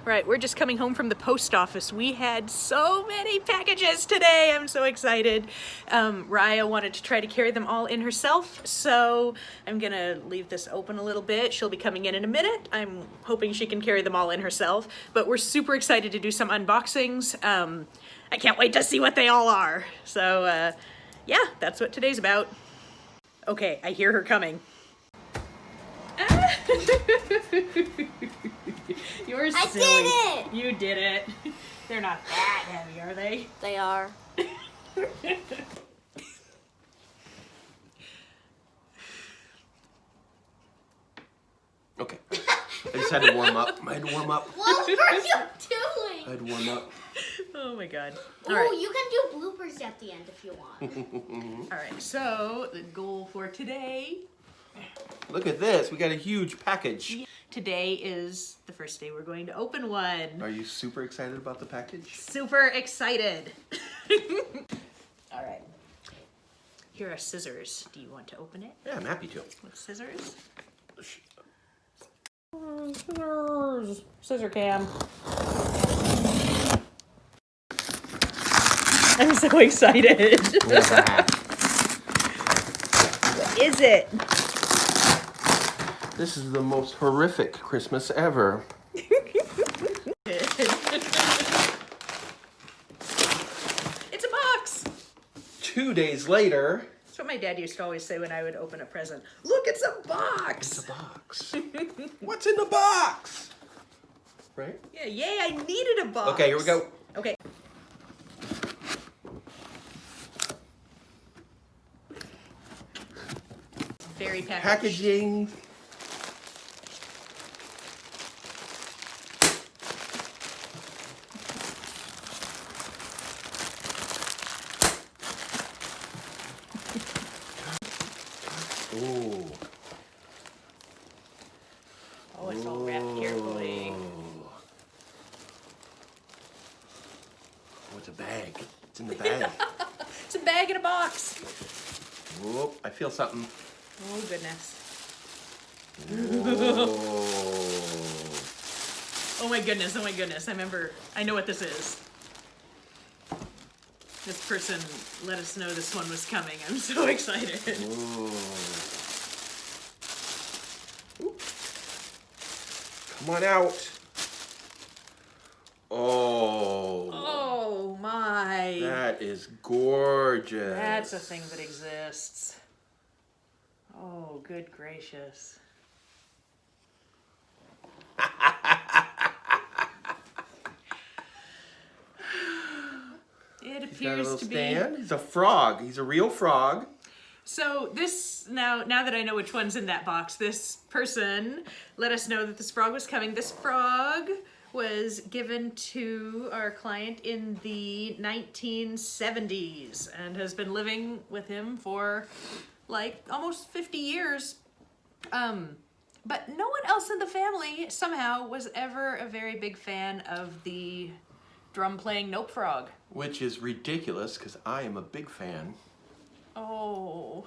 Right, we're just coming home from the post office. We had so many packages today. I'm so excited. Raya wanted to try to carry them all in herself, so I'm gonna leave this open a little bit. She'll be coming in a minute. I'm hoping she can carry them all in herself, but we're super excited to do some unboxings. I can't wait to see what they all are. So yeah, that's what today's about. Okay, I hear her coming. You're silly. I did it! You did it. They're not that heavy, are they? They are. Okay. I just had to warm up. I had to warm up. What are you doing? I had to warm up. Oh my god. Ooh, All right. you can do bloopers at the end if you want. All right, so the goal for today. Look at this. We got a huge package. Today is the first day we're going to open one. Are you super excited about the package? Super excited. All right. Here are scissors. Do you want to open it Yeah, I'm happy to. with scissors? Scissors. Scissor cam. I'm so excited. What is it? This is the most horrific Christmas ever. It's a box. 2 days later. That's what my dad used to always say when I would open a present. Look, it's a box. It's a box. What's in the box? Right? Yeah, yay, I needed a box. Okay, here we go. Okay. Very packaged. Packaging. Ooh. Oh, it's all wrapped carefully. Oh, it's a bag. It's in the bag. It's a bag in a box. Whoop, I feel something. Oh, goodness. Whoa. Oh my goodness, oh my goodness. I know what this is. This person let us know this one was coming. I'm so excited. Ooh. Come on out. Oh. Oh my. That is gorgeous. That's a thing that exists. Oh, good gracious. It He's got a appears little to be. stand. He's a frog. He's a real frog. So this, now that I know which one's in that box, this person let us know that this frog was coming. This frog was given to our client in the 1970s and has been living with him for like almost 50 years. But no one else in the family somehow was ever a very big fan of the drum playing Nope Frog. Which is ridiculous because I am a big fan. Oh.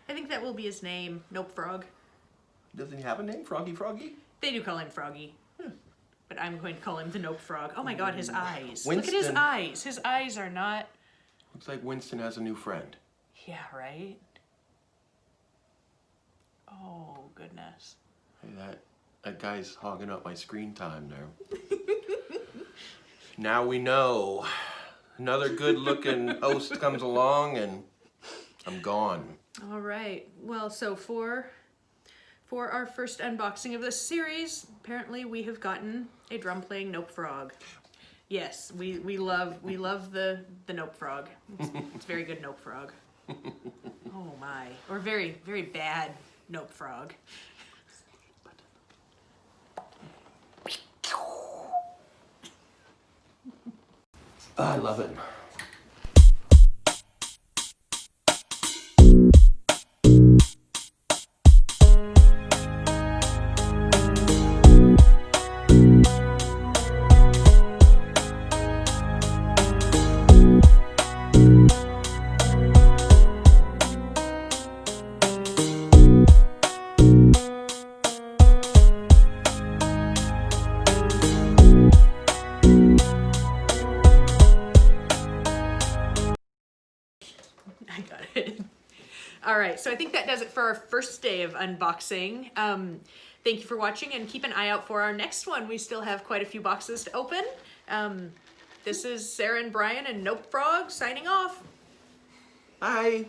I think that will be his name, Nope Frog. Doesn't he have a name? Froggy Froggy? They do call him Froggy. But I'm going to call him the Nope Frog. Oh my god, his eyes. Winston. Look at his eyes. His eyes are not... Looks like Winston has a new friend. Yeah, right? Oh, goodness. Hey, that guy's hogging up my screen time there. Now we know. Another good-looking host comes along and I'm gone. All right. Well, so for our first unboxing of this series, apparently we have gotten a drum-playing Nope Frog. Yes, we love the Nope Frog. It's very good Nope Frog. Oh my. Or very, very bad Nope Frog. I love it. Good. All right, so I think that does it for our first day of unboxing. Thank you for watching, and keep an eye out for our next one. We still have quite a few boxes to open. This is Sarah and Brian and Nope Frog signing off. Bye.